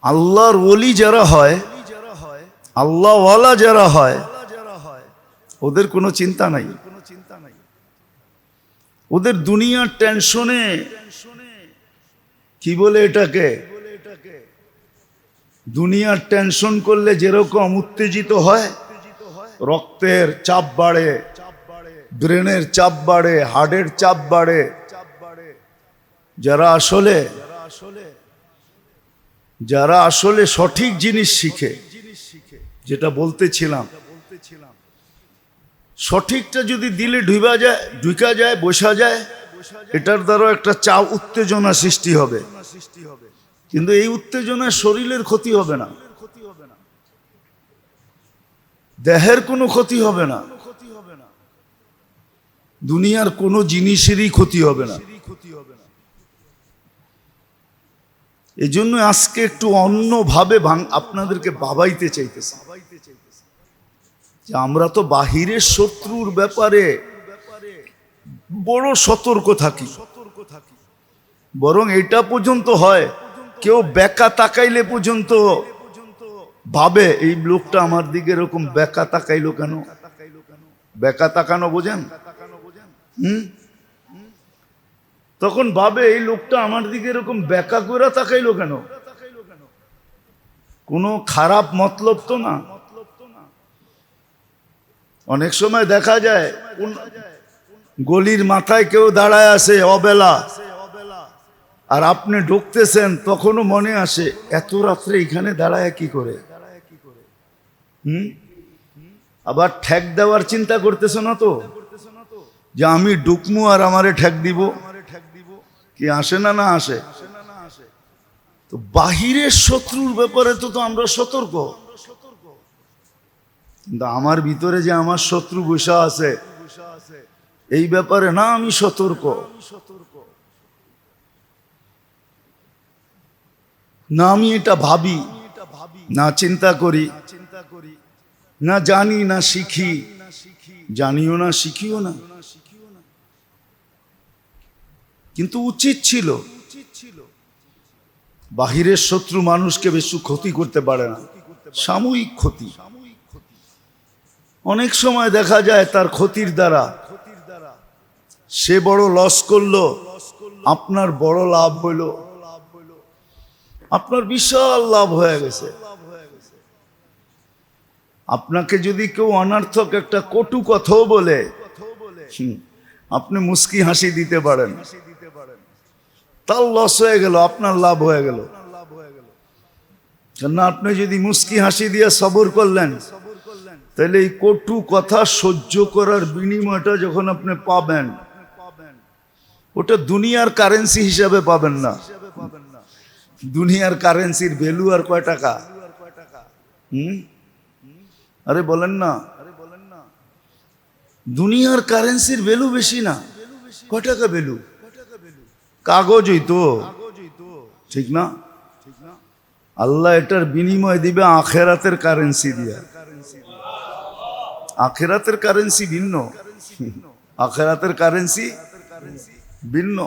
আল্লাহর ওলি যারা হয়, আল্লাহওয়ালা যারা হয়, ওদের কোনো চিন্তা নাই। ওদের দুনিয়ার টেনশনে, কি বলে এটাকে, দুনিয়ার টেনশন করলে যেরকম উত্তেজিত হয়, রক্তের চাপ বাড়ে, ব্রেনের চাপ বাড়ে, হার্টের চাপ বাড়ে। যারা আসলে সঠিক জিনিস শিখে, যেটা বলতেছিলাম, সঠিকটা যদি দিলে ঢুকা যায়, বসা যায়, এটার দ্বারা একটা চাপ, উত্তেজনা সৃষ্টি হবে। কিন্তু এই উত্তেজনায় শরীরের ক্ষতি হবে না, দেহের কোনো ক্ষতি হবে না, দুনিয়ার কোনো জিনিসেরই ক্ষতি হবে না। এই জন্য আজকে একটু অন্যভাবে আপনাদেরকে ভাবাইতে চাইতেছি যে আমরা তো বাহিরের শত্রুর ব্যাপারে বড় সতর্ক থাকি। বরং এটা পর্যন্ত হয়, কেউ বেকা তাকাইলে পর্যন্ত ভাবে এই লোকটা আমার দিকে এরকম বেকা তাকাইলো কেন। বেকা তাকানো বোঝেন? তখন ভাবে এই লোকটা আমার দিকে এরকম বেকা করে তাকাইলো কেন। কোনো খারাপ মতলব তো না। অনেক সময় দেখা যায় গলির মাথায় কেউ দাঁড়ায় আছে অবেলা, আর আপনি ঢুকতেছেন, তখনও মনে আসে এত রাত্রে এখানে দাঁড়ায় কি করে। আবার ঠেক দেওয়ার চিন্তা করতেছ না তো, যে আমি ঢুকমু আর আমারে ঠেক দিব, কি আসে না না আসে? তো বাহিরের শত্রুর ব্যাপারে তো আমরা সতর্ক, কিন্তু আমার ভিতরে যে আমার শত্রু বসা আছে এই ব্যাপারে না আমি সতর্ক, না আমি এটা ভাবি, না চিন্তা করি, না জানি, না শিখি, জানিও না শিখিও না। কিন্তু উচিত ছিল। বাহিরের শত্রু মানুষকে বেশি ক্ষতি করতে পারে না, সাময়িক ক্ষতি। অনেক সময় দেখা যায় তার ক্ষতির দ্বারা সে বড় লস করলো, আপনার বড় লাভ হইল, আপনার বিশাল লাভ হয়ে গেছে। আপনাকে যদি কেউ অনর্থক একটা কটু কথাও বলে, আপনি মুস্কি হাসি দিতে পারেন, তার লস হয়ে গেল, আপনার লাভ হয়ে গেল। কেন আপনি যদি মুস্কি হাসি দিয়ে সবর করলেন, তাহলে এই কটু কথা সহ্য করার বিনিময়টা যখন আপনি পাবেন, ওটা দুনিয়ার কারেন্সি হিসাবে পাবেন না। দুনিয়ার কারেন্সির ভ্যালু আর কয় টাকা? আরে বলেন না, দুনিয়ার কারেন্সির ভ্যালু বেশি না। কয় টাকা ভ্যালু? কাগজই তো, ঠিক না? আল্লাহ এটার বিনিময় দিবে আখেরাতের কারেন্সি দিয়া। আখেরাতের কারেন্সি ভিন্ন, আখেরাতের কারেন্সি ভিন্ন।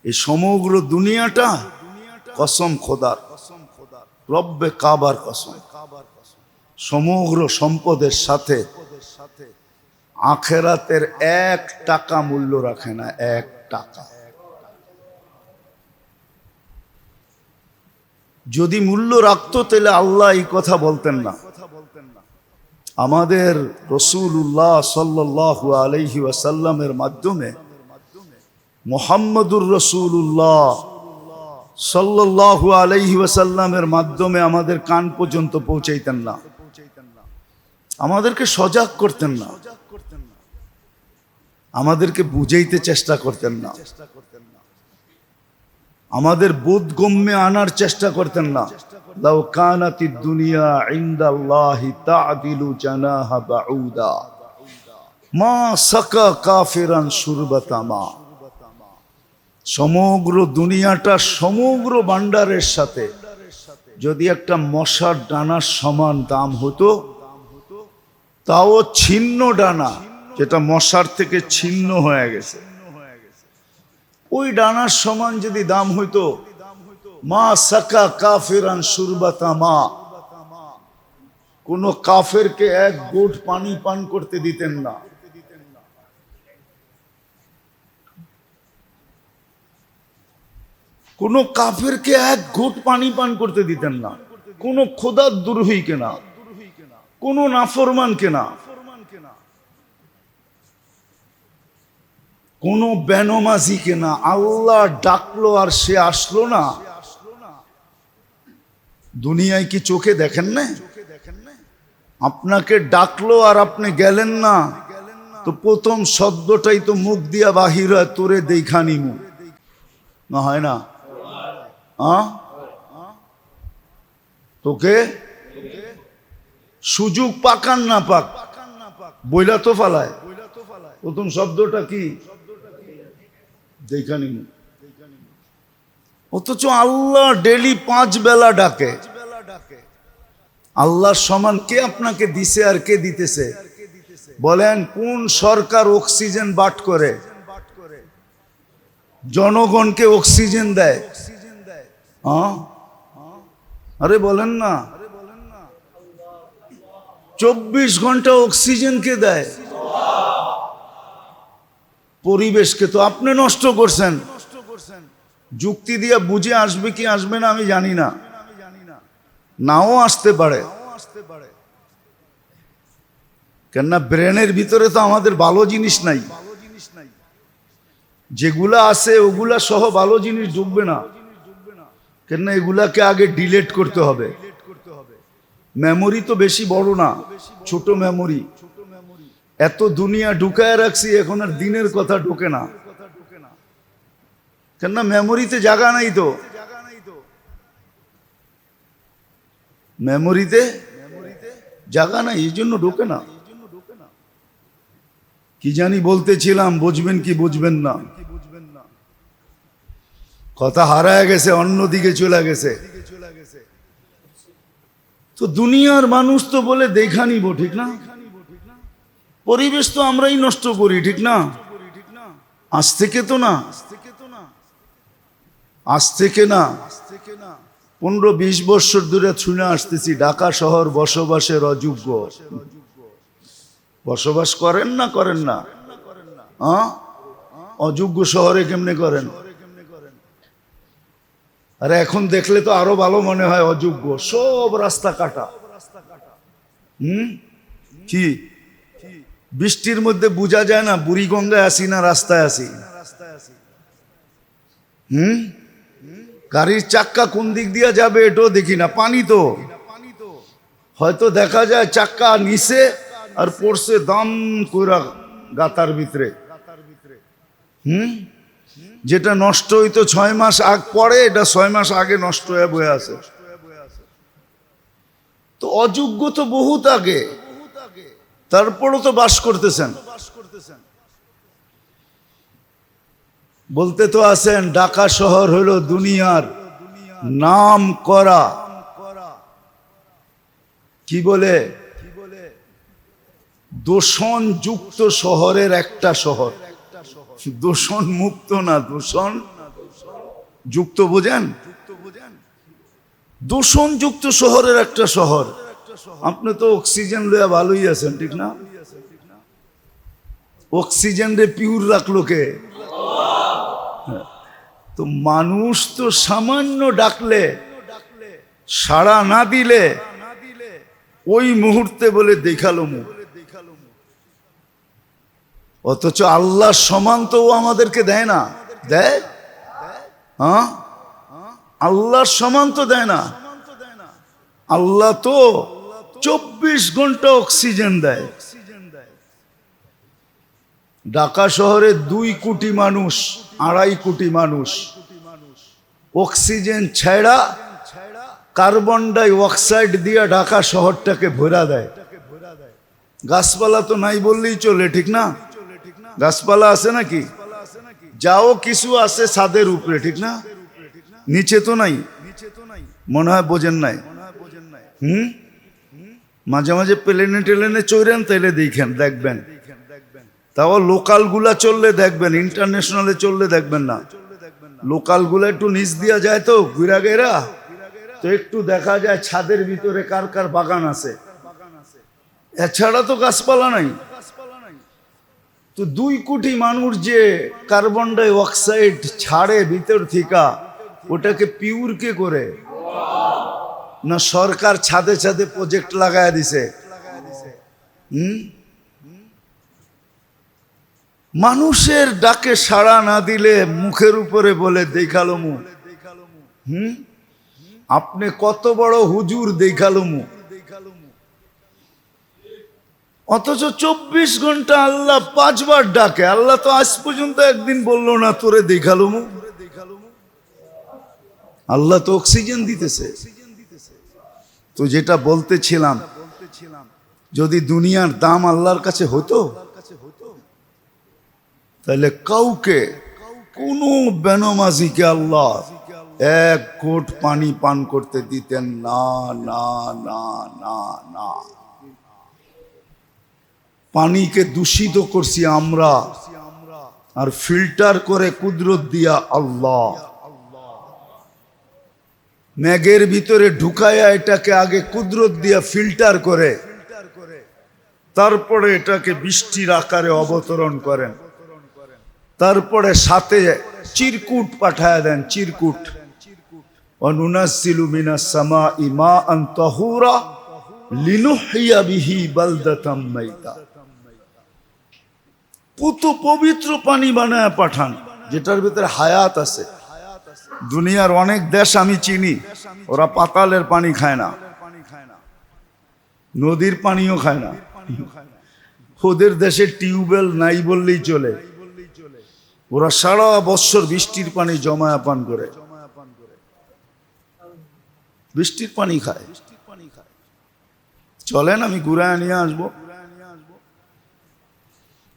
এই সমগ্র দুনিয়াটা কসম খোদার, রব্বে কাবার কসম, সমগ্র সম্পদের সাথে আখেরাতের 1 টাকা মূল্য রাখে না। 1 টাকা যদি মূল্য রাখতো, তাহলে আল্লাহ এই কথা বলতেন না। আমাদের রাসূলুল্লাহ সাল্লাল্লাহু আলাইহি ওয়াসাল্লামের মাধ্যমে, মুহাম্মদুর রাসূলুল্লাহ সাল্লাল্লাহু আলাইহি ওয়াসাল্লামের মাধ্যমে আমাদের কান পর্যন্ত পৌঁছাইতেন না, আমাদেরকে সজাগ করতেন না, আমাদেরকে বুঝাইতে চেষ্টা করতেন না, আমাদের বোধগম্যে আনার চেষ্টা করতেন না। লাউ কানাতিদ দুনিয়া ইনদাল্লাহি তা'দিলু জানাহা বাউদা মা সাকা কাফিরান শুরবাতা মা। সমগ্র দুনিয়াটা সমগ্র ভান্ডারের সাথে যদি একটা মশার ডানার সমান দাম হতো, তাও ছিন্ন ডানা, যেটা মশার থেকে ছিন্ন হয়ে গেছে, ওই ডানার সমান যদি দাম হইতো, মা সাকা কাফিরান শুরবাতা মা, কোন কাফেরকে এক ঘোট পানি পান করতে দিতেন না। কোন কাফেরকে এক ঘোট পানি পান করতে দিতেন না। কোন খোদার দ্রোহীকে না, কোন নাফরমানকে না, কোন বেনমাজিকে না। আল্লাহ ডাকলো আর সে আসলো না। দুনিয়ায় কি চোখে দেখেন না? আপনাকে ডাকলো আর আপনি গেলেন না, তো প্রথম শব্দটাই তো মুখ দিয়া বাহির হয়, তোরে দেখানি মুখ না, হয় না? তোকে সুযোগ পাকান না পাক বইলা তো ফালায়। প্রথম শব্দটা কি? দেখানি মুখ। অথচ আল্লাহ ডেলি 5 বেলা ডাকে। আল্লাহর সমান কে আপনাকে দিছে আর কে দিতেছে? বলেন, কোন সরকার অক্সিজেন বাট করে জনগণকে অক্সিজেন দেয়? আরে বলেন না, 24 ঘন্টা অক্সিজেন কে দেয়? পরিবেশকে তো আপনি নষ্ট করছেন। যুক্তি দিয়ে বুঝে আসবে কি আসবে না আমি জানি না, নাও আসতে পারে। কেননা ব্রেনের ভিতরে তো আমাদের ভালো জিনিস নাই, যেগুলা আছে ওগুলা সহ ভালো জিনিস ঢুকবে না। কেননা এগুলাকে আগে ডিলিট করতে হবে। মেমোরি তো বেশি বড় না, ছোট মেমোরি। এত দুনিয়া ঢুকায় রাখছি, এখন আর দিনের কথা ঢোকে না। কেননা মেমোরিতে জায়গা নাই তো, মেমোরিতে জায়গা নাই, এই জন্য ঢোকে না। কি জানি বলতেছিলাম, বুঝবেন কি বুঝবেন না, কথা হারায় গেছে, অন্যদিকে চলে গেছে। তো দুনিয়ার মানুষ তো বলে দেখা নিব, ঠিক না? পরিবেশ তো আমরাই নষ্ট করি, ঠিক না? আজ থেকে তো না, আজ থেকে না, 15-20 বছর ধরে শুনে আসতেছি ঢাকা শহর বসবাসের অযোগ্য। বসবাস করেন না করেন না? অযোগ্য শহরে কেমনে করেন? আরে এখন দেখলে তো আরো ভালো মনে হয় অযোগ্য। সব রাস্তা কাটা। কি বৃষ্টির মধ্যে বোঝা যায় না বুড়িগঙ্গায় আসি না রাস্তায় আসি? গাড়ির চাক্কা কোন দিক দিয়ে যাবে এটাও দেখি না। পানি তো হয়তো দেখা যায় চাক্কা নিচে আর পড়ছে দাম কইরা গাতার ভিতরে। যেটা নষ্ট হইতো 6 মাস আগ পরে, এটা 6 মাস আগে নষ্ট হয়ে বয়ে আছে। তো অযোগ্য তো বহুত আগে, তারপরও তো বাস করতেছেন। বলতে তো আছেন ঢাকা শহর হলো দুনিয়ার নাম করা, কি বলে, দূষণ যুক্ত শহরের একটা শহর। দূষণ মুক্ত না, দূষণ যুক্ত, বোঝেন? দূষণ যুক্ত শহরের একটা শহর। আপনি তো অক্সিজেন লইয়া ভালোই আছেন, ঠিক না? অক্সিজেন রে পিওর রাখলো কে? তো মানুষ তো সামান্য ডাকলে, সাড়া না দিলে ওই মুহূর্তে বলে দেখালো মুখ। অথচ আল্লাহ সমান তো ও আমাদেরকে দেয় না। দেয়? আল্লাহর সমান তো দেয় না। আল্লাহ তো 24 ঘন্টা অক্সিজেন দেয়। ঢাকা শহরে 2 কোটি মানুষ, 2.5 কোটি মানুষ অক্সিজেন ছেড়া কার্বন ডাই অক্সাইড দিয়ে ঢাকা শহরটাকে ভরা দেয়। গাছপালা তো নাই বললেই চলে, ঠিক না? গাছপালা আছে নাকি? যাও কিছু আছে ছাদের উপরে, ঠিক না? নিচে তো নাই, মনে হয় বোঝেন নাই। মাঝে মাঝে প্লেনে টেলেনে চড়েন, তাইলে দেখবেন। তাও লোকাল গুলা চললে দেখবেন, ইন্টারন্যাশনালে চললে দেখবেন না। লোকালগুলো একটু নিচ দিয়া যায় তো ঘুরা গেরা, তো একটু দেখা যায় ছাদের ভিতরে কার কার বাগান আছে, এছাড়া তো গাছপালা নাই। তো 2 কোটি মানুষ যে কার্বন ডাই অক্সাইড ছাড়ে ভিতর থেকে, ওটাকে পিওর কে করে? না সরকার ছাদে ছাদে প্রজেক্ট লাগায় দিছে? মানুষের ডাকে সাড়া না দিলে মুখের উপরে বলে দেখালো মু। আপনি কত বড় হুজুর দেখালো মু, অথচ 24 ঘন্টা আল্লাহ 5 বার ডাকে। আল্লাহ তো আজ পর্যন্ত একদিন বললো না তোরে দেখালো মু। আল্লাহ তো অক্সিজেন দিতেছে। তো যেটা বলতেছিলাম, যদি দুনিয়ার দাম আল্লাহর কাছে হতো, তাহলে কাউকে কোনো বেনমাজিকে আল্লাহ 1 ঘোট পানি পান করতে দিতেন না, না, না, না, না। পানিকে দূষিত করছি আমরা, আর ফিল্টার করে কুদরত দিয়া আল্লাহ। মেঘের ভিতরে ঢুকায়া এটাকে আগে কুদরত দিয়া ফিল্টার করে, তারপরে এটাকে বৃষ্টির আকারে অবতরণ করেন, তারপরে সাথে চিরকুট পাঠায় দেন, চিরকুট। অনুনাজ্জিলু মিনাস সামাই মাআন তাহুরা লিনুহইয়া বিহি বালদাতাম মাইতা। পুতু পবিত্র পানি বানায় পাঠান, যেটার ভিতরে হায়াত আছে। দুনিয়ার অনেক দেশ আমি চিনি, ওরা পাতালের পানি খায় না, নদীর পানিও খায় না। ওদের দেশে টিউবওয়েল নাই বললেই চলে। ওরা সারা বছর বৃষ্টির পানি জমায়া পান করে, বৃষ্টির পানি খায়। চলেন আমি ঘুরায় নিয়ে আসবো।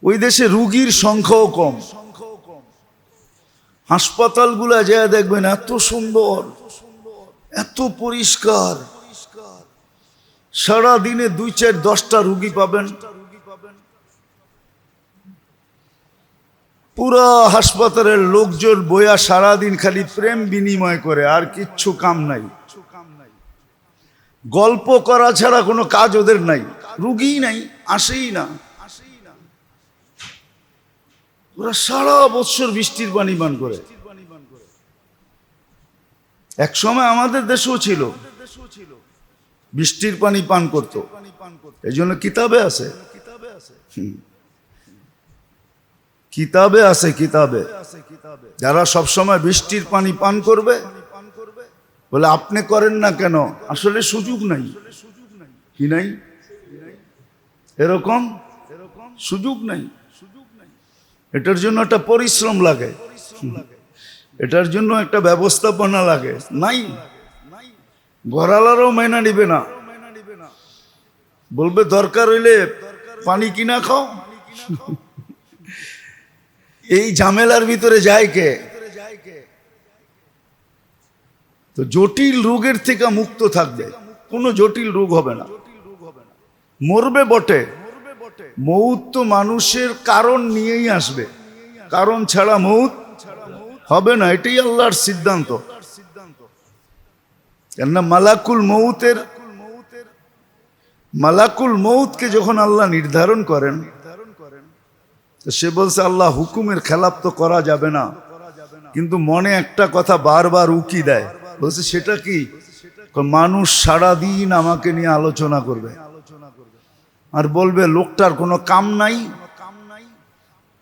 ওই দেশে রুগীর সংখ্যাও কম। হাসপাতালগুলা যায় দেখবেন এত সুন্দর, এত পরিষ্কার। সারা দিনে 2-4-10টা রুগী পাবেন। পুরা হাসপাতালের লোকজন বইয়া সারাদিন খালি প্রেম বিনিময় করে, আর কিচ্ছু কাম নাই। গল্প করা ছাড়া কোনো কাজ ওদের নাই। রুগী নাই, আসেই না। ওরা সারা বছর বৃষ্টির পানি পান করে। এক সময় আমাদের দেশেও ছিল, বৃষ্টির পানি পান করত। এই জন্য কিতাবে আছে, কিতাবে আছে, কিতাবে যারা সবসময় বৃষ্টির পানি পান করবে, বলে আপনি করেন না কেন? আসলে সুযোগ নাই। কি নাই? এরকম সুযোগ নাই। এটার জন্য একটা পরিশ্রম লাগে, এটার জন্য একটা ব্যবস্থাপনা লাগে। নাই, ঘরালারও মাইনা নিবে না, বলবে দরকার হইলে পানি কিনা খাও। এই ঝামেলার ভিতরে যায় কে? তো জটিল রোগের থেকে মুক্ত থাকবে, কোনো জটিল রোগ হবে না। মরবে বটে, মৌত তো মানুষের কারণ নিয়েই আসবে, কারণ ছাড়া মৌত হবে না। এটাই আল্লাহর সিদ্ধান্ত। কেননা মালাকুল মৌতকে যখন আল্লাহ নির্ধারণ করেন, তো সে বলছে আল্লাহ হুকুমের খেলাপ তো করা যাবে না, কিন্তু মনে একটা কথা বারবার উকি দেয়। বলছে সেটা কি? মানুষ সারাদিন আমাকে নিয়ে আলোচনা করবে আর বলবে লোকটার কোনো কাম নাই,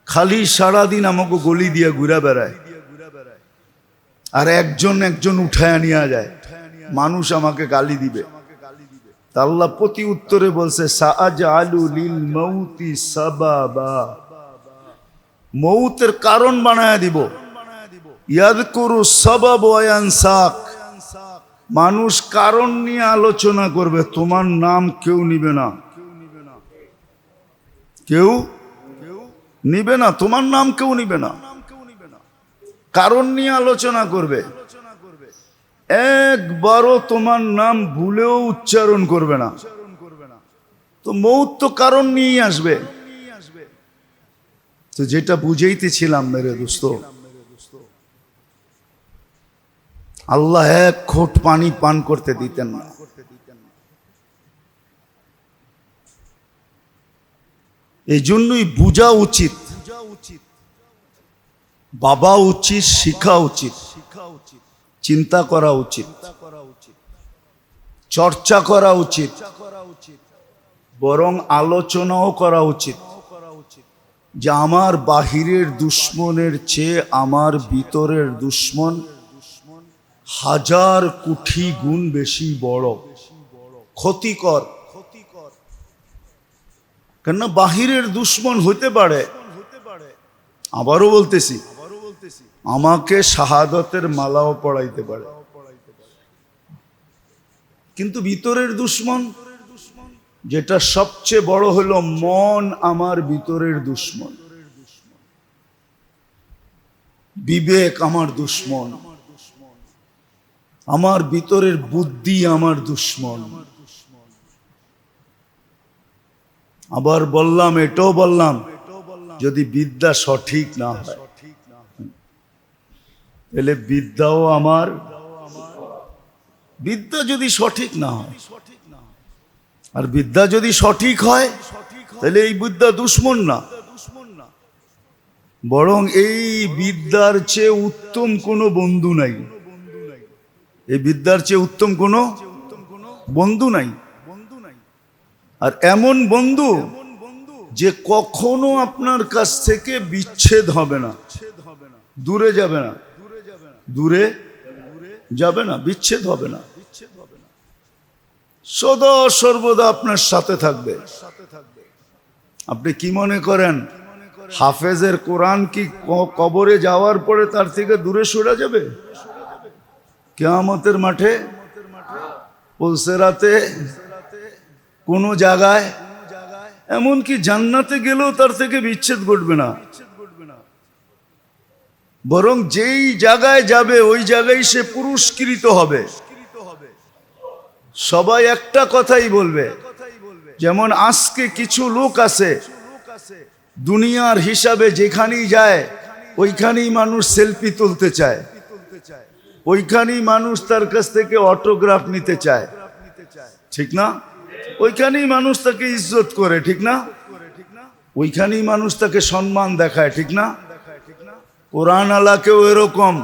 খালি সারাদিন আমাকে গলি দিয়ে ঘুরে বেড়ায়, আর একজন উঠায় নিয়ে যায়, মানুষ আমাকে গালি দিবে। তা আল্লাহ প্রতি উত্তরে বলছে সাআজআলু লিল মাউতি সাবাবা, মৌতের কারণ বানায় দিব। ইয়াযকুরু সাবাব ওয়া ইয়ানসাক, মানুষ কারণ নিয়ে আলোচনা করবে, তোমার নাম কেউ নিবে না, কেউ নিবে না, তোমার নাম কেউ নিবে না। কারণ নিয়ে আলোচনা করবে, একবারও তোমার নাম ভুলেও উচ্চারণ করবে না। তো মৌত তো কারণ নিয়েই আসবে। তো যেটা বুঝাইতেছিলাম মেরে দোস্ত, আল্লাহ এক ঘোট পানি পান করতে দিতেন না। এই জন্যই বুঝা উচিত, বাবা উচিত, শিখা উচিত, চিন্তা করা উচিত, চর্চা করা উচিত, বরং আলোচনাও করা উচিত যে আমার বাহিরের দুশ্মনের চেয়ে আমার ভিতরের দুশ্মন হাজার কোটি গুণ বেশি বড়, ক্ষতিকর। কেননা বাহিরের দুশ্মন হতে পারে, আবারও বলতেছি, আমাকে শাহাদতের মালাও পড়াইতে পারে, কিন্তু ভিতরের দুশ্মন যেটা সবচেয়ে বড় হলো মন, আমার ভিতরের দুশ্মন, বিবেক আমার দুশ্মন, আমার ভিতরের বুদ্ধি আমার দুশ্মন। আবার বললাম, এটাও বললাম, যদি বিদ্যা সঠিক না হয় তাহলে বিদ্যাও আমার, বিদ্যা যদি সঠিক না হয়, আর বিদ্যা যদি সঠিক হয় তাহলে এই বিদ্যা দুশ্মন না, বরং এই বিদ্যার চেয়ে উত্তম কোনো বন্ধু নাই, এই বিদ্যার চেয়ে উত্তম কোনো বন্ধু নাই। আর এমন বন্ধু যে কখনো আপনার কাছ থেকে বিচ্ছেদ হবে না, দূরে যাবে না, দূরে যাবে না, বিচ্ছেদ হবে না, সদা সর্বদা আপনার সাথে থাকবে। আপনি কি মনে করেন হাফেজের কোরআন কি কবরে যাওয়ার পরে তার থেকে দূরে সরে যাবে? কিয়ামতের মাঠে, পুলসেরাতে, কোন জায়গায়, এমনকি জান্নাতে গেলেও তার থেকে বিচ্ছেদ ঘটবে না, বরং যেই জায়গায় যাবে ওই জায়গায় সে পুরস্কৃত হবে। সবাই একটা কথাই বলবে, যেমন আজকে কিছু লোক আছে দুনিয়ার হিসাবে যেখানেই যায় ওইখানেই মানুষ সেলফি তুলতে চায়, ওইখানেই মানুষ তার কাছ থেকে অটোগ্রাফ নিতে চায়, ঠিক না? ওইখানেই মানুষ তাকে ইজ্জত করে, ঠিক না? ওইখানেই মানুষ তাকে সম্মান দেখায়, ঠিক না? কোরআন আলাকেও এরকম,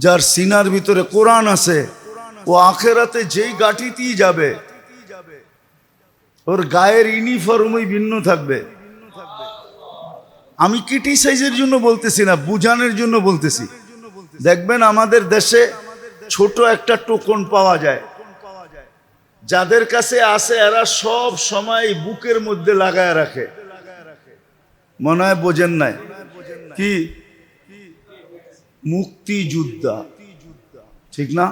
যার সিনার ভিতরে কোরআন আছে ও আখেরাতে যেই গাটিতেই যাবে ওর গায়ের ইউনিফর্মই ভিন্ন থাকবে। আমি ক্রিটিসাইজের জন্য বলতেছি না, বুঝানোর জন্য বলতেছি। দেখবেন আমাদের দেশে ছোট একটা টোকন পাওয়া যায়, যাদের কাছে আছে এরা সব সময় বুকের মধ্যে লাগায় রাখে, মনে হয় বোঝেন নাই কি? মুক্তিযোদ্ধা, ঠিক না?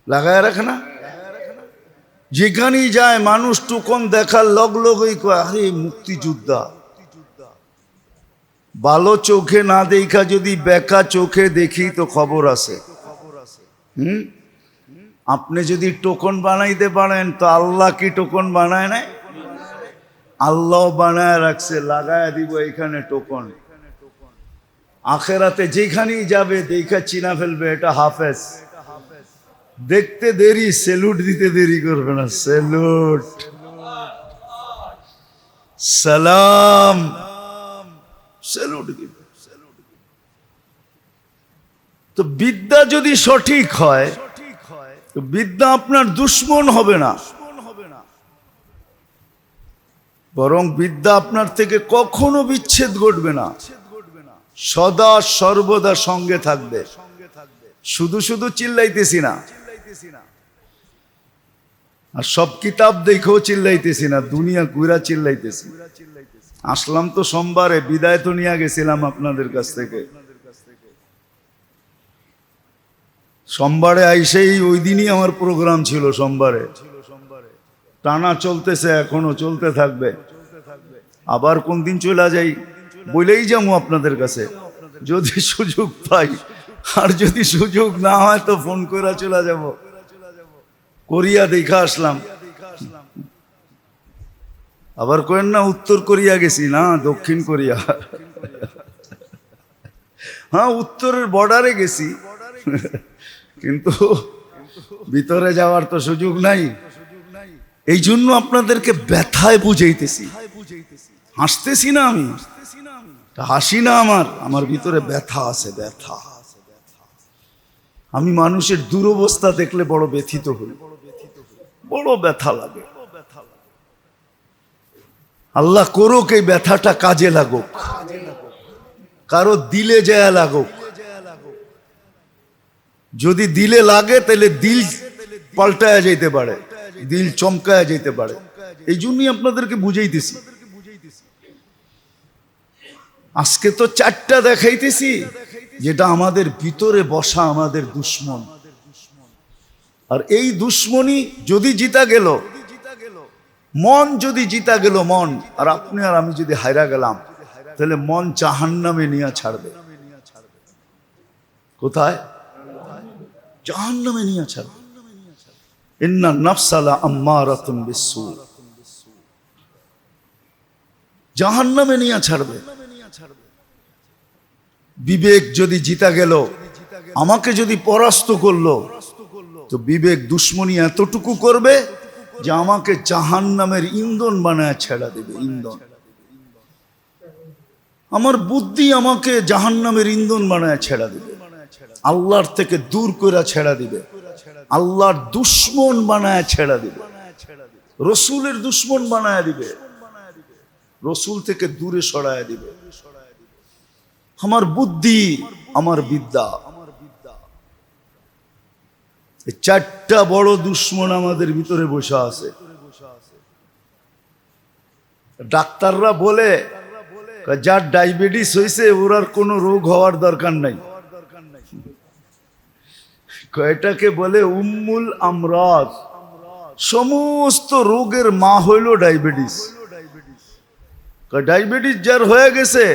লাগায় রাখে না? যেখানেই যায় মানুষ টোকন দেখার লগ লগই কয়, আরে মুক্তিযোদ্ধা। ভালো চোখে না দেখা যদি বেকা চোখে দেখি তো খবর আছে। আপনি যদি টোকন বানাইতে পারেন তো আল্লাহ কি টোকন বানায় নাই? আল্লাহ বানায় রাখছে, লাগায় দিব এখানে টোকন। আখেরাতে যেখানেই যাবে দেখা চিনা ফেলবে এটা হাফেজ। দেখতে দেরি, সেলুট দিতে দেরি করবে না, সেলুট, সালাম, সেলুট দিবে। তো বিদ্যা যদি সঠিক হয় তো বিদ্যা আপনার দুশ্মন হবে না, বরং বিদ্যা আপনার থেকে কখনো বিচ্ছেদ ঘটবে না, সদা সর্বদা সঙ্গে থাকবে। শুধু শুধু চিল্লাইতেছি না, আর সব কিতাব দেখেও চিল্লাইতেছি না, দুনিয়া ঘুরা চিল্লাইতেছি। আসলাম তো সোমবারে, বিদায় তো নিয়ে গেছিলাম আপনাদের কাছ থেকে। সোমবারে আইসেই ওই দিনই আমার প্রোগ্রাম ছিল, সোমবারে টানা চলতেছে, এখনো চলতে থাকবে। আবার কোন দিন চলে যাই বলেই যাবো আপনাদের কাছে যদি সুযোগ পাই, আর যদি সুযোগ না হয় তো ফোন করে চলে যাব। কোরিয়া দেখা আসলাম, আবার কেন না উত্তর কোরিয়া গেছি, না দক্ষিণ কোরিয়া, হ্যাঁ উত্তরের বর্ডারে গেছি, কিন্তু ভিতরে যাওয়ার তো সুযোগ নাই। এই জন্য আপনাদেরকে ব্যথায় বুঝাইতেছি, হাসতেছি না আমি, হাসি না, আমার ভিতরে ব্যথা আছে, ব্যথা। আমি মানুষের দুরবস্থা দেখলে বড় ব্যথিত হই, বড় ব্যথা লাগে। আল্লাহ করুক এই ব্যথাটা কাজে লাগুক, কারো দিলে যায় লাগুক। যদি দিলে লাগে তাহলে দিল পাল্টায়া যেতে পারে, দিল চমকায়া যেতে পারে। এই জন্যই আপনাদেরকে বুঝাইতেছি। আজকে তো 4টা দেখাইতেছি, যেটা আমাদের ভিতরে বসা আমাদের দুশ্মন। আর এই দুশ্মনী যদি জিতা গেল, মন যদি জিতা গেল, মন আর আপনি আর আমি যদি হাইরা গেলাম, তাহলে মন জাহান্নামে নিয়ে ছাড়বে। কোথায়? জাহান্নামে নিয়ে ছাড়বে। ইন্না নাফসালা আম্মারাতুন বিসসু, জাহান্নামে নিয়ে ছাড়বে। বিবেক যদি জিতা গেল, আমাকে যদি পরাস্ত করলো, তো বিবেক দুশ্মনী এতটুকু করবে যে আমাকে জাহান্নামের ইন্ধন বানায় ছেড়া দেবে, ইন্ধন। আমার বুদ্ধি আমাকে জাহান্নামের ইন্ধন বানায় ছেড়া দিবে, আল্লাহর থেকে দূর করে ছেড়া দিবে, আল্লাহর দুশ্মন বানায় ছেড়া দিবে, রসুলের দুশ্মন বানায় দিবে, রসুল থেকে দূরে সরায় দিবে। আমার বুদ্ধি, আমার বিদ্যা, এই 4টা বড় দুশ্মন আমাদের ভিতরে বসে আছে। ডাক্তাররা বলে যার ডায়াবেটিস হয়েছে ওর আর কোনো রোগ হওয়ার দরকার নাই। এটাকে বলে উম্মুল আমরাজ, সমস্ত রোগের মা হইল ডায়াবেটিস। ডায়াবেটিস যার হয়ে গেছে,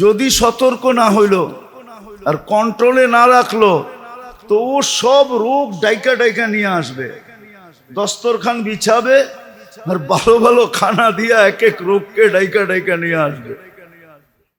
যদি সতর্ক না হইল আর কন্ট্রোলে না রাখলো, তো ও সব রোগ ডাইকা ডাইকা নিয়ে আসবে, দস্তরখান বিছাবে আর ভালো ভালো খানা দিয়া এক এক রোগকে ডাইকা ডাইকা নিয়ে আসবে।